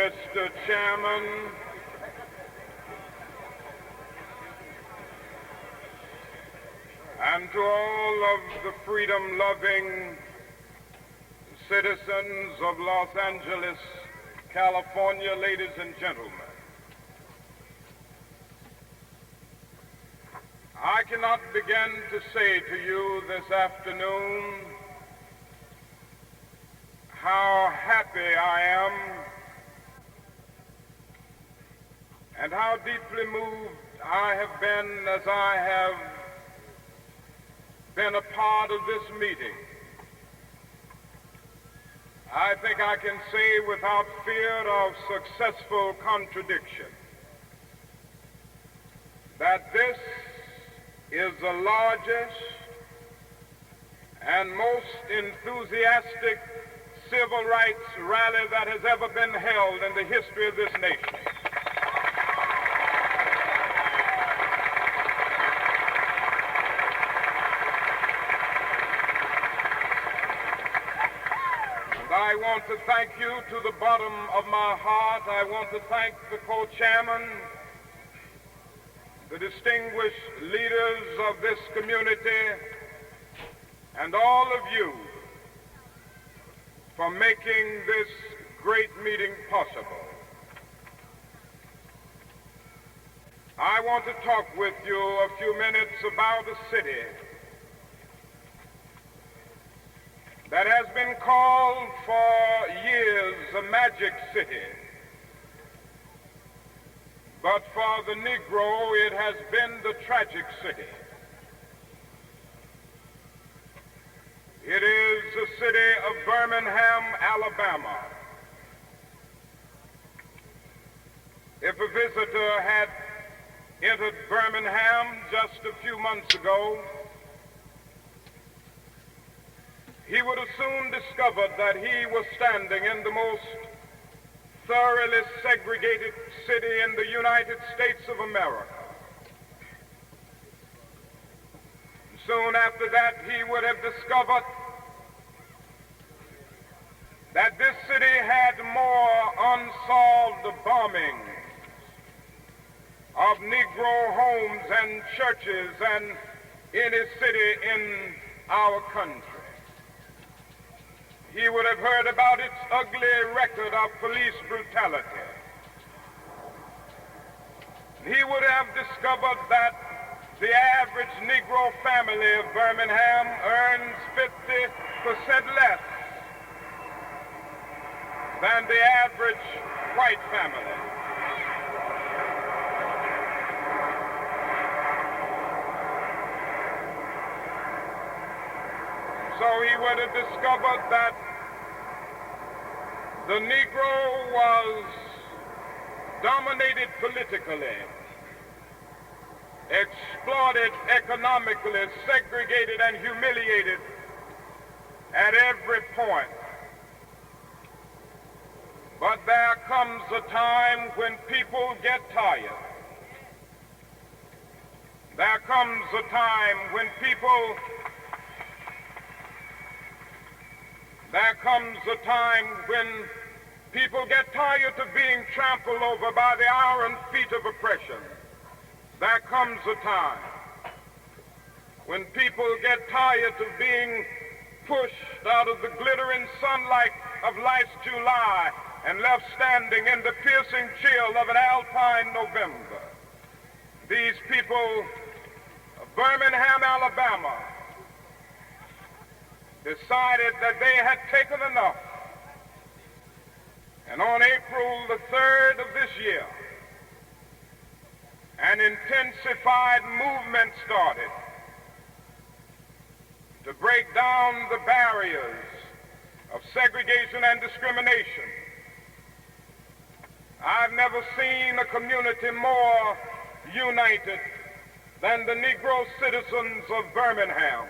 Mr. Chairman, and to all of the freedom-loving citizens of Los Angeles, California, ladies and gentlemen, I cannot begin to say to you this afternoon how happy I am and how deeply moved I have been as I have been a part of this meeting. I think I can say without fear of successful contradiction that this is the largest and most enthusiastic civil rights rally that has ever been held in the history of this nation. And I want to thank you to the bottom of my heart. I want to thank the co-chairman, the distinguished leaders of this community, and all of you for making this great meeting possible. I want to talk with you a few minutes about a city that has been called for years a magic city. But for the Negro, it has been the tragic city. It is the city of Birmingham, Alabama. If a visitor had entered Birmingham just a few months ago, he would have soon discovered that he was standing in the most thoroughly segregated city in the United States of America. Soon after that, he would have discovered that this city had more unsolved bombings of Negro homes and churches than any city in our country. He would have heard about its ugly record of police brutality. He would have discovered that the average Negro family of Birmingham earns 50% less than the average white family. So he would have discovered that the Negro was dominated politically, exploited economically, segregated and humiliated at every point. But there comes a time when people get tired. There comes a time when people get tired of being trampled over by the iron feet of oppression. There comes a time when people get tired of being pushed out of the glittering sunlight of life's July and left standing in the piercing chill of an alpine November. These people of Birmingham, Alabama, decided that they had taken enough. And on April the 3rd of this year, an intensified movement started to break down the barriers of segregation and discrimination. I've never seen a community more united than the Negro citizens of Birmingham.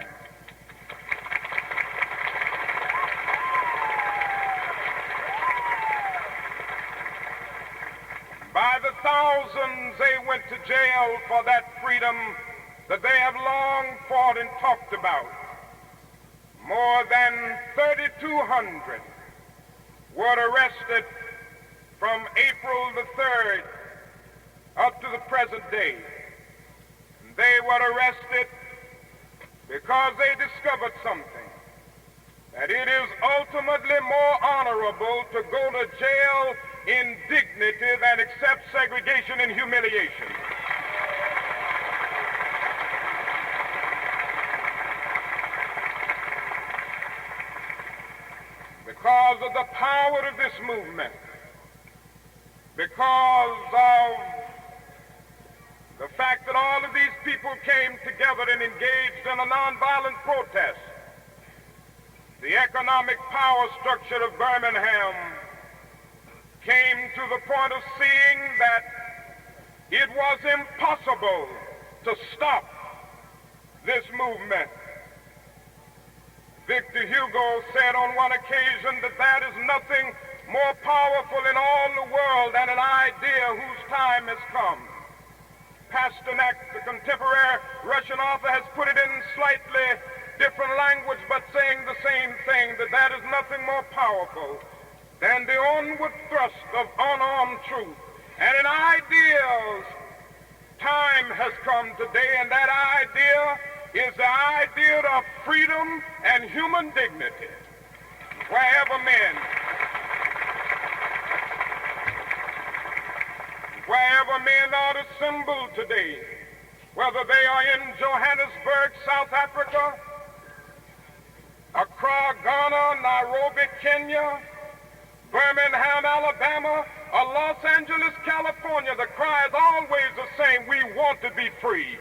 By the thousands, they went to jail for that freedom that they have long fought and talked about. More than 3,200 were arrested from April the 3rd up to the present day. They were arrested because they discovered something, that it is ultimately more honorable to go to jail in dignity than accept segregation and humiliation. Because of the power of this movement, because of the fact that all of these people came together and engaged in a nonviolent protest, the economic power structure of Birmingham came to the point of seeing that it was impossible to stop this movement. Victor Hugo said on one occasion that there is nothing more powerful in all the world than an idea whose time has come. Pasternak, the contemporary Russian author, has put it in slightly different language but saying the same thing, that there is nothing more powerful than the onward thrust of unarmed truth. And in ideas, time has come today, and that idea is the idea of freedom and human dignity. Wherever men are assembled today, whether they are in Johannesburg, South Africa, Accra, Ghana, Nairobi, Kenya, Birmingham, Alabama, or Los Angeles, California, the cry is always the same: we want to be free.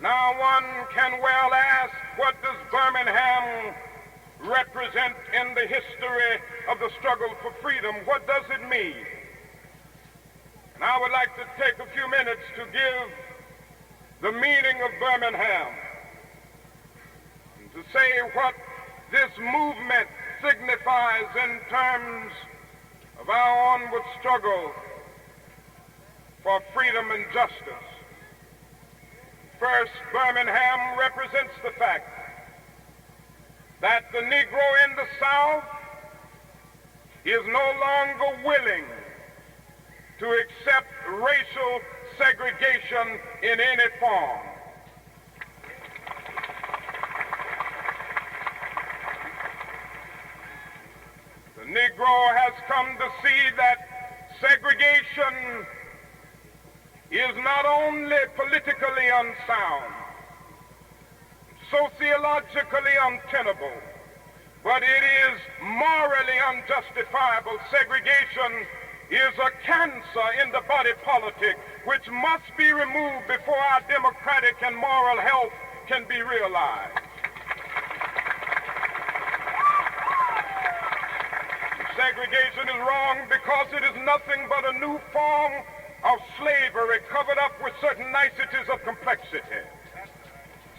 Now one can well ask, what does Birmingham represent in the history of the struggle for freedom? What does it mean? And I would like to take a few minutes to give the meaning of Birmingham, and to say what this movement signifies in terms of our onward struggle for freedom and justice. First, Birmingham represents the fact that the Negro in the South is no longer willing to accept racial segregation in any form. The Negro has come to see that segregation is not only politically unsound, sociologically untenable, but it is morally unjustifiable. Segregation is a cancer in the body politic which must be removed before our democratic and moral health can be realized. Segregation is wrong because it is nothing but a new form of slavery covered up with certain niceties of complexity.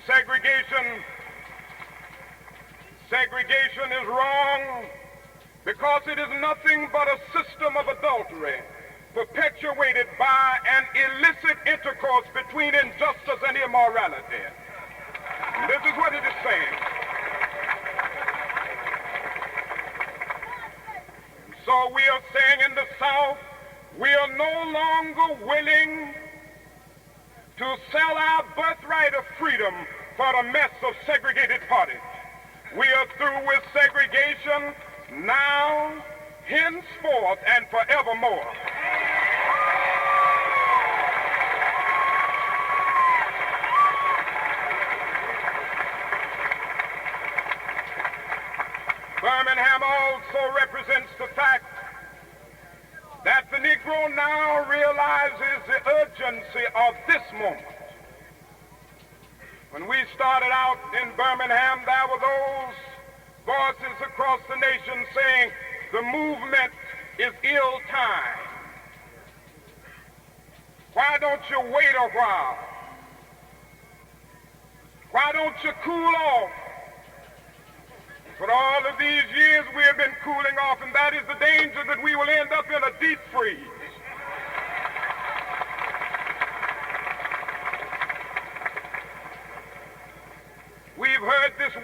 Segregation is wrong because it is nothing but a system of adultery perpetuated by an illicit intercourse between injustice and immorality. And this is what it is saying. And so we are saying in the South, we are no longer willing to sell our birthright of freedom for a mess of segregated parties. We are through with segregation now, henceforth, and forevermore. Birmingham also represents the fact that the Negro now realizes the urgency of this moment. When we started out in Birmingham, there were those voices across the nation saying the movement is ill-timed. Why don't you wait a while? Why don't you cool off? For all of these years we have been cooling off, and that is the danger that we will end up in a deep freeze. We've heard this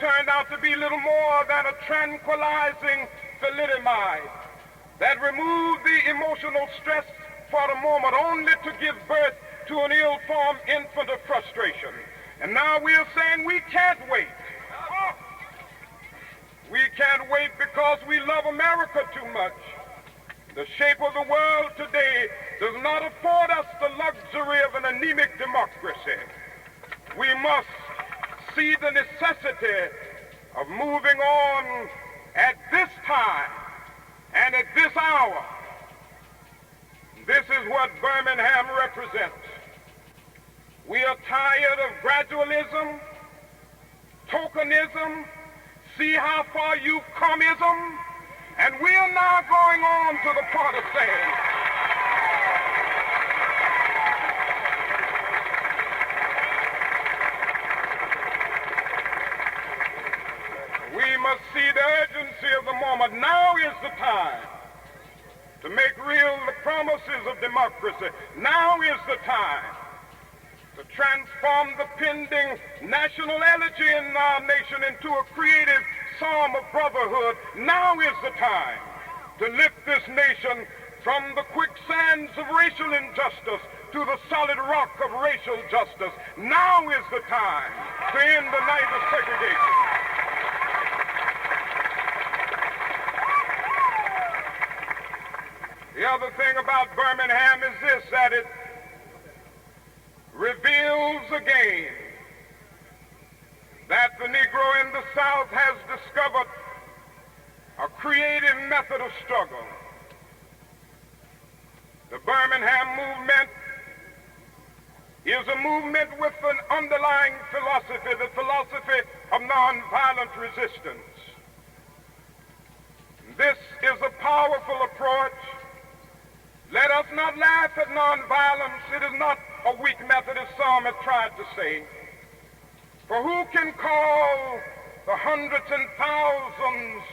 turned out to be little more than a tranquilizing thalidomide that removed the emotional stress for the moment, only to give birth to an ill-formed infant of frustration. And now we are saying we can't wait. We can't wait because we love America too much. The shape of the world today does not afford us the luxury of an anemic democracy. We must see the necessity of moving on at this time and at this hour. This is what Birmingham represents. We are tired of gradualism, tokenism, see how far you've come-ism, and we are now going on to the part of saying, we must see the urgency of the moment. Now is the time to make real the promises of democracy. Now is the time to transform the pending national elegy in our nation into a creative psalm of brotherhood. Now is the time to lift this nation from the quicksands of racial injustice to the solid rock of racial justice. Now is the time to end the night of segregation. The other thing about Birmingham is this, that it reveals again that the Negro in the South has discovered a creative method of struggle. The Birmingham movement is a movement with an underlying philosophy, the philosophy of nonviolent resistance. This is a powerful approach. Let us not laugh at nonviolence. It is not a weak method, as some have tried to say. For who can call the hundreds and thousands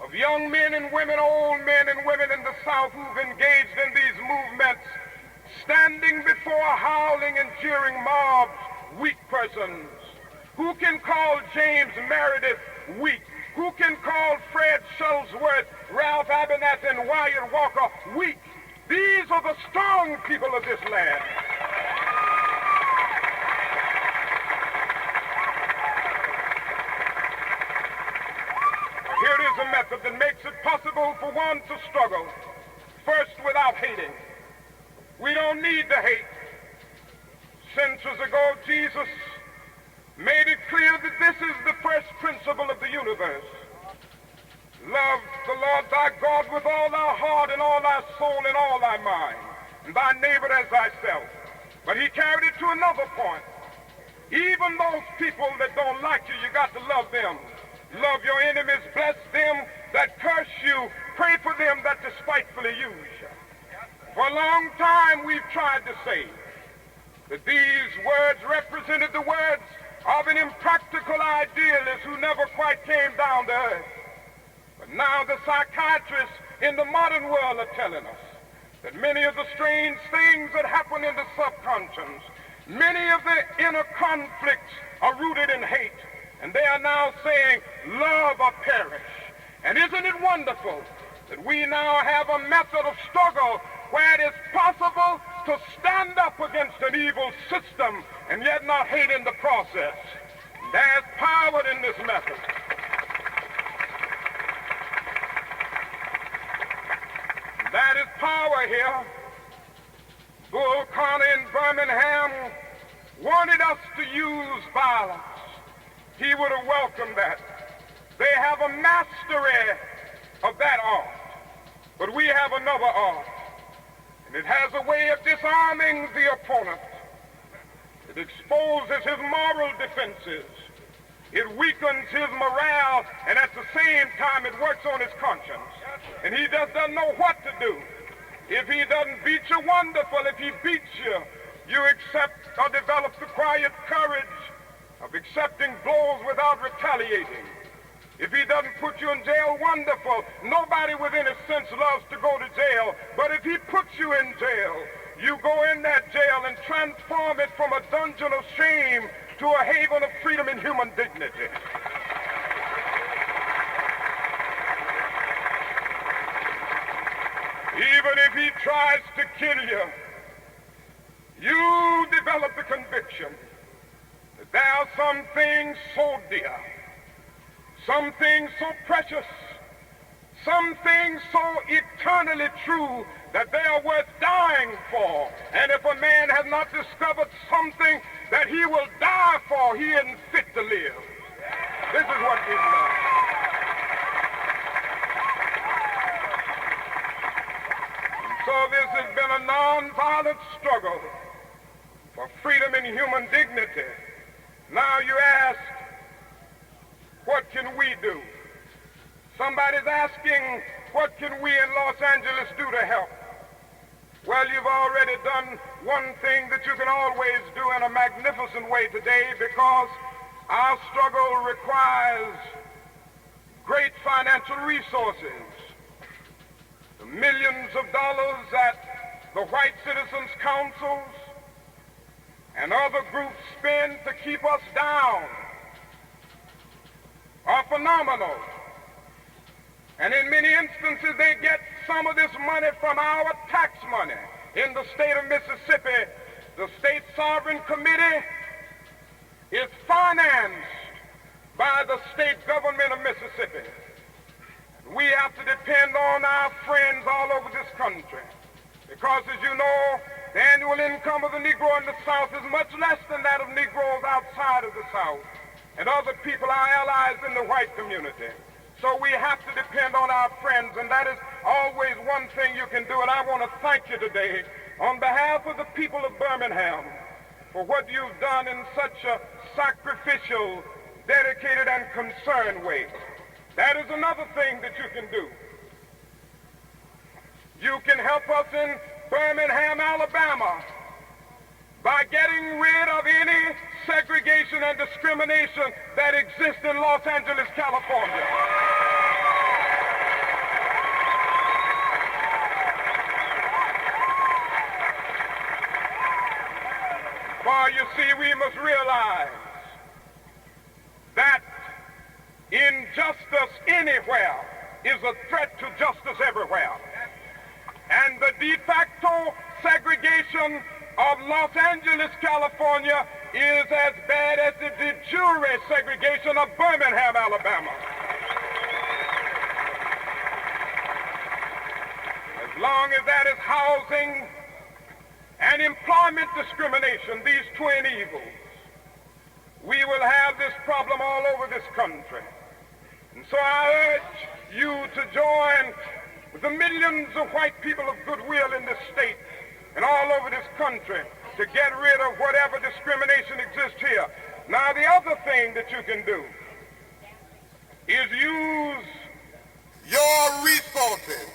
of young men and women, old men and women in the South who've engaged in these movements, standing before howling and jeering mobs, weak persons? Who can call James Meredith weak? Who can call Fred Shuttlesworth, Ralph Abernathy, and Wyatt Walker weak? These are the strong people of this land. Here is a method that makes it possible for one to struggle, first without hating. We don't need to hate. Centuries ago, Jesus made it clear that this is the first principle of the universe. Love the Lord thy God with all thy heart and all thy soul and all thy mind, and thy neighbor as thyself. But he carried it to another point. Even those people that don't like you, you got to love them. Love your enemies, bless them that curse you, pray for them that despitefully use you. For a long time we've tried to say that these words represented the words of an impractical idealist who never quite came down to earth. But now the psychiatrists in the modern world are telling us that many of the strange things that happen in the subconscious, many of the inner conflicts are rooted in hate. And they are now saying, love or perish. And isn't it wonderful that we now have a method of struggle where it is possible to stand up against an evil system and yet not hate in the process? There's power in this method. That is power here. Bull Connor in Birmingham wanted us to use violence. He would have welcomed that. They have a mastery of that art, but we have another art. And it has a way of disarming the opponent. It exposes his moral defenses. It weakens his morale, and at the same time it works on his conscience. And he just doesn't know what to do. If he doesn't beat you, wonderful. If he beats you, you accept or develop the quiet courage of accepting blows without retaliating. If he doesn't put you in jail, wonderful. Nobody within his sense loves to go to jail. But if he puts you in jail, you go in that jail and transform it from a dungeon of shame to a haven of freedom and human dignity. even if he tries to kill you, you develop the conviction that there are some things so dear, some things so precious, some things so eternally true that they are worth dying for. And if a man has not discovered something that he will die for, he isn't fit to live. This is what we've learned. And so this has been a nonviolent struggle for freedom and human dignity. Now you ask, what can we do? Somebody's asking, what can we in Los Angeles do to help? Well, you've already done one thing that you can always do in a magnificent way today, because our struggle requires great financial resources. The millions of dollars that the white citizens' councils and other groups spend to keep us down are phenomenal. And in many instances, they get some of this money from our tax money. In the state of Mississippi, the State Sovereign Committee is financed by the state government of Mississippi. We have to depend on our friends all over this country, because, as you know, the annual income of the Negro in the South is much less than that of Negroes outside of the South and other people, our allies in the white community. So we have to depend on our friends, and that is always one thing you can do. And I want to thank you today on behalf of the people of Birmingham for what you've done in such a sacrificial, dedicated, and concerned way. That is another thing that you can do. You can help us in Birmingham, Alabama, by getting rid of any segregation and discrimination that exists in Los Angeles, California. For you see, we must realize that injustice anywhere is a threat to justice everywhere. And the de facto segregation of Los Angeles, California is as bad as the de jure segregation of Birmingham, Alabama. As long as that is housing and employment discrimination, these twin evils, we will have this problem all over this country. And so I urge you to join with the millions of white people of goodwill in this state and all over this country to get rid of whatever discrimination exists here. Now, the other thing that you can do is use your resources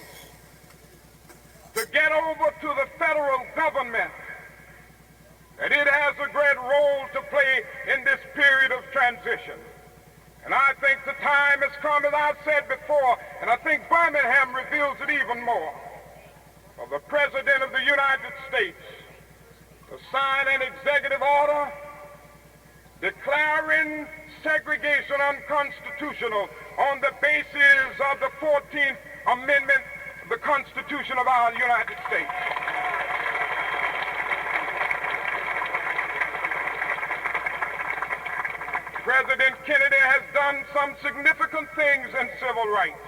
to get over to the federal government that it has a great role to play in this period of transition. And I think the time has come, as I've said before, and I think Birmingham reveals it even more, for the President of the United States to sign an executive order declaring segregation unconstitutional on the basis of the 14th Amendment of the Constitution of our United States. President Kennedy has done some significant things in civil rights,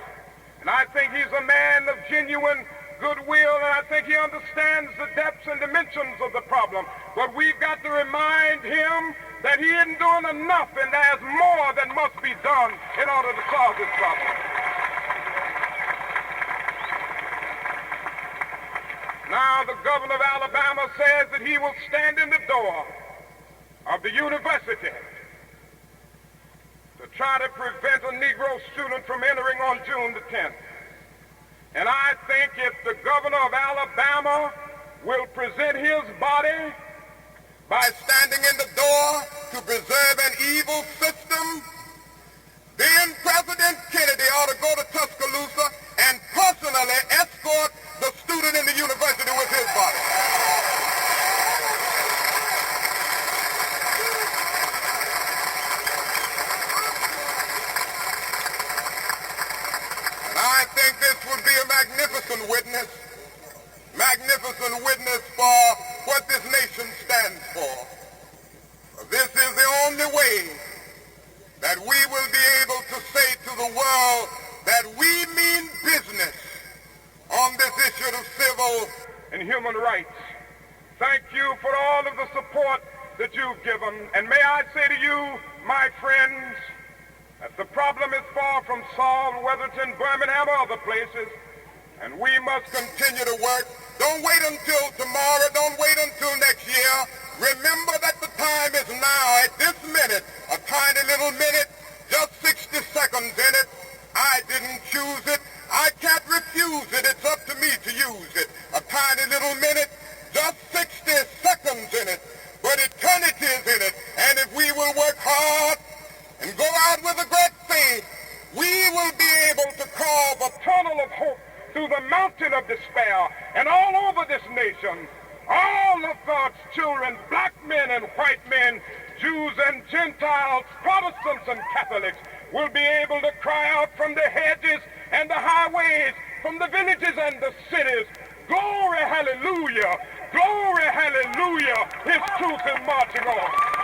and I think he's a man of genuine goodwill, and I think he understands the depths and dimensions of the problem. But we've got to remind him that he isn't doing enough, and there's more that must be done in order to solve this problem. Now, the governor of Alabama says that he will stand in the door of the university to try to prevent a Negro student from entering on June the 10th. And I think if the governor of Alabama will present his body by standing in the door to preserve an evil system, then President Kennedy ought to go to Tuscaloosa and personally escort the student in the university with his body. And I think this would be a magnificent witness magnificent witness for what this nation stands for. This is the only way that we will be able to say to the world that we mean business on this issue of civil and human rights. Thank you for all of the support that you've given. And may I say to you, my friends, that the problem is far from solved, whether it's in Birmingham or other places, and we must continue to work. Don't wait until tomorrow. Don't wait until next year. Remember that the time is now, at this minute, a tiny little minute, just 60 seconds in it. I didn't choose it. I can't refuse it. It's up to me to use it. A tiny little minute, just 60 seconds in it, but eternity is in it. And if we will work hard and go out with a great faith, we will be able to carve a tunnel of hope through the mountain of despair. And all over this nation, all of God's children, black men and white men, Jews and Gentiles, Protestants and Catholics, will be able to cry out from the hedges and the highways, from the villages and the cities, glory, hallelujah, glory, hallelujah, his truth is marching on.